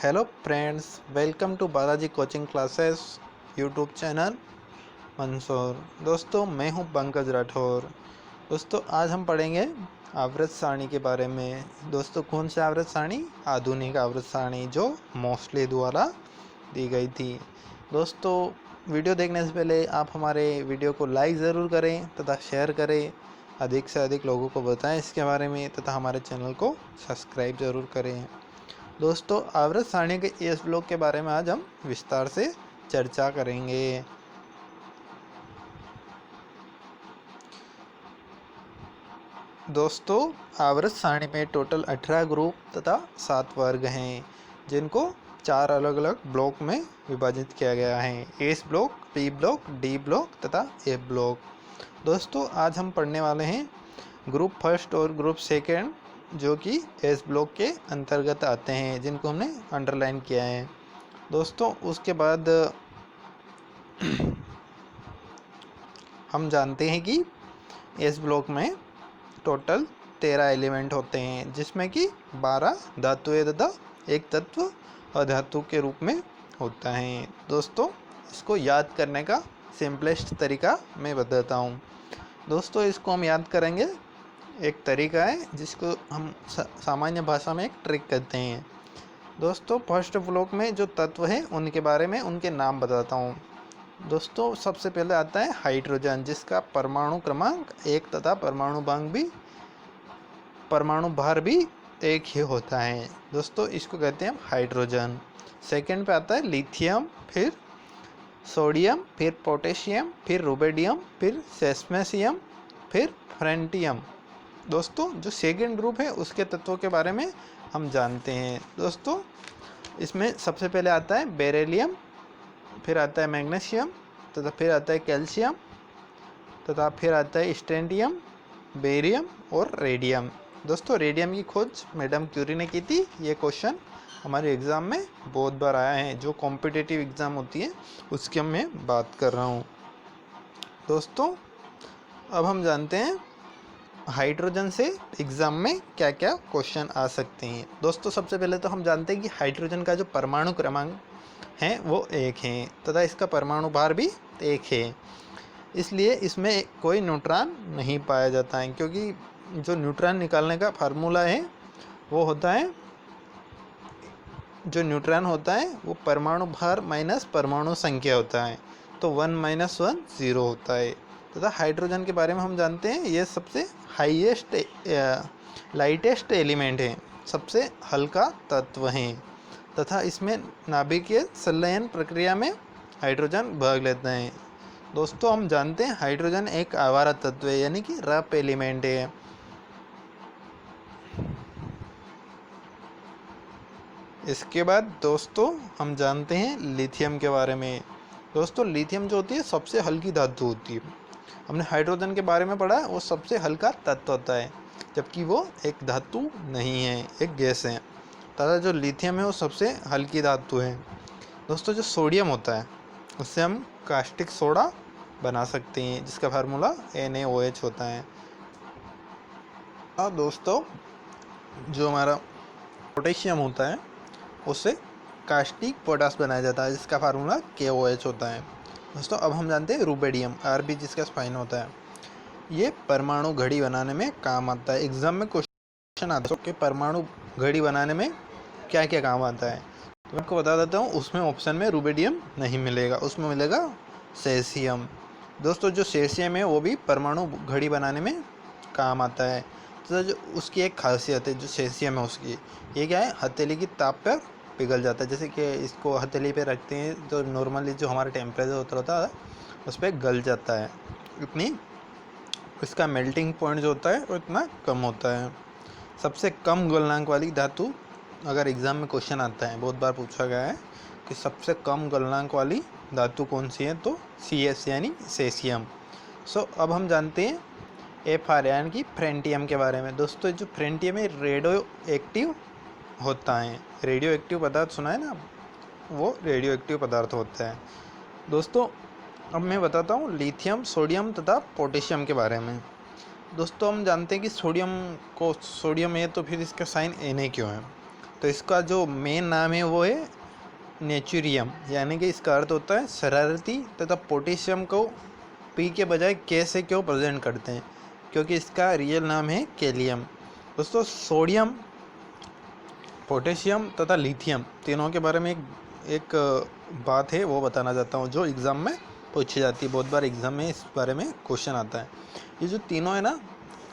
Hello friends, welcome to Balaji coaching classes YouTube channel Mansoor. दोस्तों, मैं हूं पंकज राठौर। दोस्तों, आज हम पढ़ेंगे आवर्त सारणी के बारे में। दोस्तों, कौन सी आवर्त सारणी? आधुनिक आवर्त सारणी, जो मोस्टली द्वारा दी गई थी। दोस्तों, वीडियो देखने से पहले आप हमारे वीडियो को लाइक ज़रूर करें तथा शेयर करें, अधिक से अधिक लोगों को बताएं इसके बारे में, तथा हमारे चैनल को सब्सक्राइब ज़रूर करें। दोस्तों, आवर्त सारणी के इस ब्लॉक के बारे में आज हम विस्तार से चर्चा करेंगे। दोस्तों, आवर्त सारणी में टोटल 18 ग्रुप तथा 7 वर्ग हैं, जिनको 4 अलग अलग ब्लॉक में विभाजित किया गया है। S block, P block, D block तथा एफ ब्लॉक। दोस्तों, आज हम पढ़ने वाले हैं ग्रुप फर्स्ट और ग्रुप सेकेंड, जो कि एस ब्लॉक के अंतर्गत आते हैं, जिनको हमने अंडरलाइन किया है। दोस्तों, उसके बाद हम जानते हैं कि एस ब्लॉक में टोटल 13 एलिमेंट होते हैं, जिसमें कि 12 धातुएं तथा एक तत्व अधातु के रूप में होता है। दोस्तों, इसको याद करने का सिंपलेस्ट तरीका मैं बताता हूँ। दोस्तों, इसको हम याद करेंगे, एक तरीका है जिसको हम सामान्य भाषा में एक ट्रिक कहते हैं। दोस्तों, फर्स्ट ब्लॉक में जो तत्व हैं उनके बारे में उनके नाम बताता हूँ। दोस्तों, सबसे पहले आता है हाइड्रोजन, जिसका परमाणु क्रमांक 1 तथा परमाणु भार भी 1 ही होता है। दोस्तों, इसको कहते हैं हाइड्रोजन। सेकंड पे आता है लिथियम, फिर सोडियम, फिर पोटेशियम, फिर रुबिडियम, फिर सेस्मेसियम, फिर फ्रेंटियम। दोस्तों, जो सेकेंड ग्रुप है उसके तत्वों के बारे में हम जानते हैं। दोस्तों, इसमें सबसे पहले आता है बेरिलियम, फिर आता है मैग्नीशियम, तथा फिर आता है कैल्शियम, तथा फिर आता है स्ट्रोंडियम, बेरियम और रेडियम। दोस्तों, रेडियम की खोज मैडम क्यूरी ने की थी। ये क्वेश्चन हमारे एग्ज़ाम में बहुत बार आया है, जो कॉम्पिटिटिव एग्ज़ाम होती है उसकी मैं बात कर रहा हूँ। दोस्तों, अब हम जानते हैं हाइड्रोजन से एग्ज़ाम में क्या क्या क्वेश्चन आ सकते हैं। दोस्तों, सबसे पहले तो हम जानते हैं कि हाइड्रोजन का जो परमाणु क्रमांक है वो 1 है, तथा इसका परमाणु भार भी 1 है। इसलिए इसमें कोई न्यूट्रॉन नहीं पाया जाता है, क्योंकि जो न्यूट्रॉन निकालने का फार्मूला है वो होता है, जो न्यूट्रॉन होता है वो परमाणु भार माइनस परमाणु संख्या होता है, तो 1 - 1 0 होता है। तथा हाइड्रोजन के बारे में हम जानते हैं ये सबसे हाईएस्ट लाइटेस्ट एलिमेंट है, सबसे हल्का तत्व है, तथा इसमें नाभिकीय संलयन प्रक्रिया में हाइड्रोजन भाग लेता है। दोस्तों, हम जानते हैं हाइड्रोजन एक आवारा तत्व है, यानी कि रफ एलिमेंट है। इसके बाद दोस्तों हम जानते हैं लिथियम के बारे में। दोस्तों, लिथियम जो होती है सबसे हल्की धातु होती है। हमने हाइड्रोजन के बारे में पढ़ा है, वो सबसे हल्का तत्व होता है, जबकि वो एक धातु नहीं है, एक गैस है। तथा जो लिथियम है वो सबसे हल्की धातु है। दोस्तों, जो सोडियम होता है उससे हम कास्टिक सोडा बना सकते हैं, जिसका फार्मूला NaOH होता है। और दोस्तों, जो हमारा पोटेशियम होता है उससे कास्टिक पोटास बनाया जाता है, जिसका फार्मूला KOH होता है। दोस्तों, अब हम जानते हैं रुबिडियम, RB जिसका स्पाइन होता है, ये परमाणु घड़ी बनाने में काम आता है। एग्जाम में क्वेश्चन आता है कि परमाणु घड़ी बनाने में क्या क्या काम आता है, तो मैं आपको बता देता हूँ। उसमें ऑप्शन में रुबिडियम नहीं मिलेगा, उसमें मिलेगा सेसियम। दोस्तों, जो सेसियम है वो भी परमाणु घड़ी बनाने में काम आता है। तो जो उसकी एक खासियत है, जो सेसियम है उसकी, ये क्या है, हथेली की ताप पर पिघल जाता है। जैसे कि इसको हथेली पे रखते हैं तो नॉर्मली जो हमारा टेम्परेचर होता है उस पर गल जाता है। इतनी इसका मेल्टिंग पॉइंट जो होता है वो इतना कम होता है। सबसे कम गलनांक वाली धातु, अगर एग्ज़ाम में क्वेश्चन आता है, बहुत बार पूछा गया है कि सबसे कम गलनांक वाली धातु कौन सी है, तो CS यानी सेसियम। अब हम जानते हैं FR यानी कि फ्रेंटियम के बारे में। दोस्तों, जो फ्रेंटियम है रेडियो एक्टिव होता है। रेडियो एक्टिव पदार्थ सुना है ना, वो रेडियो एक्टिव पदार्थ होता है। दोस्तों, अब मैं बताता हूँ लिथियम, सोडियम तथा पोटेशियम के बारे में। दोस्तों, हम जानते हैं कि सोडियम है तो फिर इसका साइन Na क्यों है, तो इसका जो मेन नाम है वो है नेचुरियम, यानी कि इसका अर्थ होता है शरारती, तथा पोटेशियम को पी के बजाय के से क्यों प्रेजेंट करते हैं, क्योंकि इसका रियल नाम है कैलियम। दोस्तों सोडियम, पोटेशियम तथा लिथियम तीनों के बारे में एक बात है वो बताना चाहता हूँ, जो एग्ज़ाम में पूछी जाती है। बहुत बार एग्ज़ाम में इस बारे में क्वेश्चन आता है। ये जो तीनों है ना,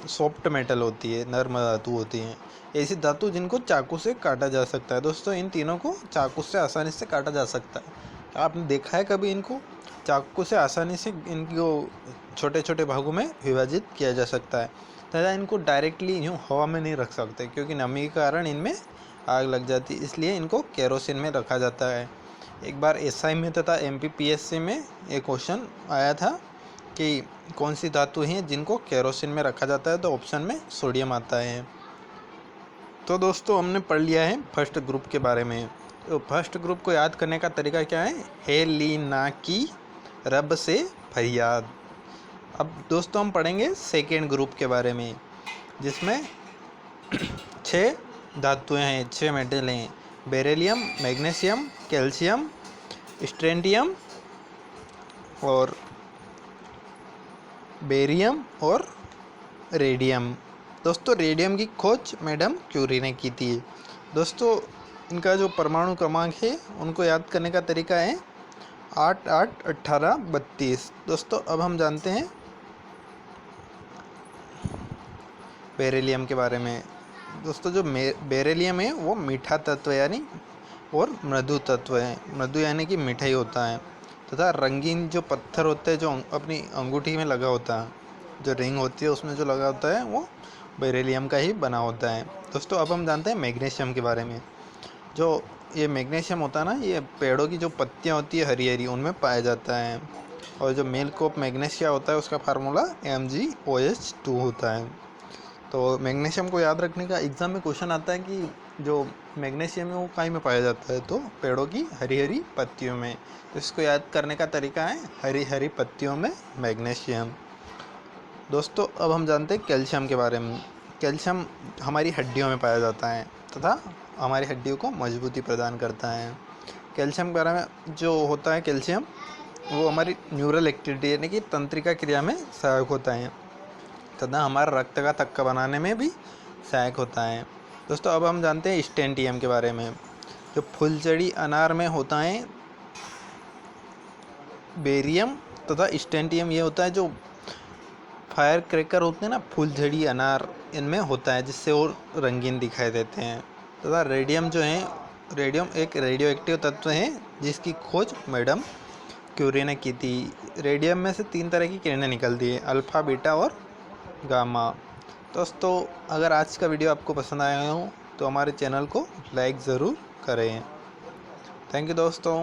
सॉफ्ट मेटल होती है, नर्म धातु होती हैं, ऐसी धातु जिनको चाकू से काटा जा सकता है। दोस्तों इन तीनों को चाकू से आसानी से काटा जा सकता है। आपने देखा है कभी इनको? चाकू से आसानी से इनको छोटे छोटे भागों में विभाजित किया जा सकता है, तथा इनको डायरेक्टली यूँ हवा में नहीं रख सकते, क्योंकि नमी के कारण इनमें आग लग जाती है, इसलिए इनको केरोसिन में रखा जाता है। एक बार एसआई में तथा एमपीपीएससी में एक क्वेश्चन आया था कि कौन सी धातु हैं जिनको केरोसिन में रखा जाता है, तो ऑप्शन में सोडियम आता है। तो दोस्तों हमने पढ़ लिया है फर्स्ट ग्रुप के बारे में। तो फर्स्ट ग्रुप को याद करने का तरीका क्या है? हेलिना की रब से फरियाद। अब दोस्तों हम पढ़ेंगे सेकेंड ग्रुप के बारे में, जिसमें 6 धातुएं हैं, 6 मेटल हैं। बेरिलियम, मैग्नीशियम, कैल्शियम, स्ट्रोंटियम और बेरियम और रेडियम। दोस्तों रेडियम की खोज मैडम क्यूरी ने की थी। दोस्तों इनका जो परमाणु क्रमांक है उनको याद करने का तरीका है 8, 8, 18, 32। दोस्तों अब हम जानते हैं बेरिलियम के बारे में। दोस्तों जो बेरिलियम है वो मीठा तत्व यानी और मृदु तत्व है। मृदु यानी कि मीठा ही होता है, तथा रंगीन जो पत्थर होते हैं जो अपनी अंगूठी में लगा होता है, जो रिंग होती है उसमें जो लगा होता है वो बेरिलियम का ही बना होता है। दोस्तों अब हम जानते हैं मैग्नीशियम के बारे में। जो ये मैग्नीशियम होता है ना, ये पेड़ों की जो पत्तियाँ होती है हरी हरी, उनमें पाया जाता है। और जो मिल्क ऑफ मैग्नीशिया होता है उसका फार्मूला MgOH2 होता है। तो मैग्नीशियम को याद रखने का एग्ज़ाम में क्वेश्चन आता है कि जो मैग्नीशियम है वो कहीं में पाया जाता है, तो पेड़ों की हरी हरी पत्तियों में। तो इसको याद करने का तरीका है हरी हरी पत्तियों में मैग्नीशियम। दोस्तों अब हम जानते हैं कैल्शियम के बारे में। कैल्शियम हमारी हड्डियों में पाया जाता है तथा हमारी हड्डियों को मजबूती प्रदान करता है। कैल्शियम के बारे में जो होता है कैल्शियम, वो हमारी न्यूरल एक्टिविटी यानी कि तंत्रिका क्रिया में सहायक होता है, तथा हमारा रक्त का थक्का बनाने में भी सहायक होता है। दोस्तों अब हम जानते हैं स्टेंटियम के बारे में। जो फुलझड़ी अनार में होता है बेरियम तथा स्टेंटियम, ये होता है जो फायर क्रैकर होते हैं ना, फुलझड़ी अनार, इनमें होता है, जिससे और रंगीन दिखाई देते हैं। तथा रेडियम जो है, रेडियम एक रेडियो एक्टिव तत्व है जिसकी खोज मैडम क्यूरी ने की थी। रेडियम में से 3 तरह की किरणें निकलती है, अल्फ़ा, बीटा और गामा। दोस्तों अगर आज का वीडियो आपको पसंद आया हो तो हमारे चैनल को लाइक ज़रूर करें। थैंक यू दोस्तों।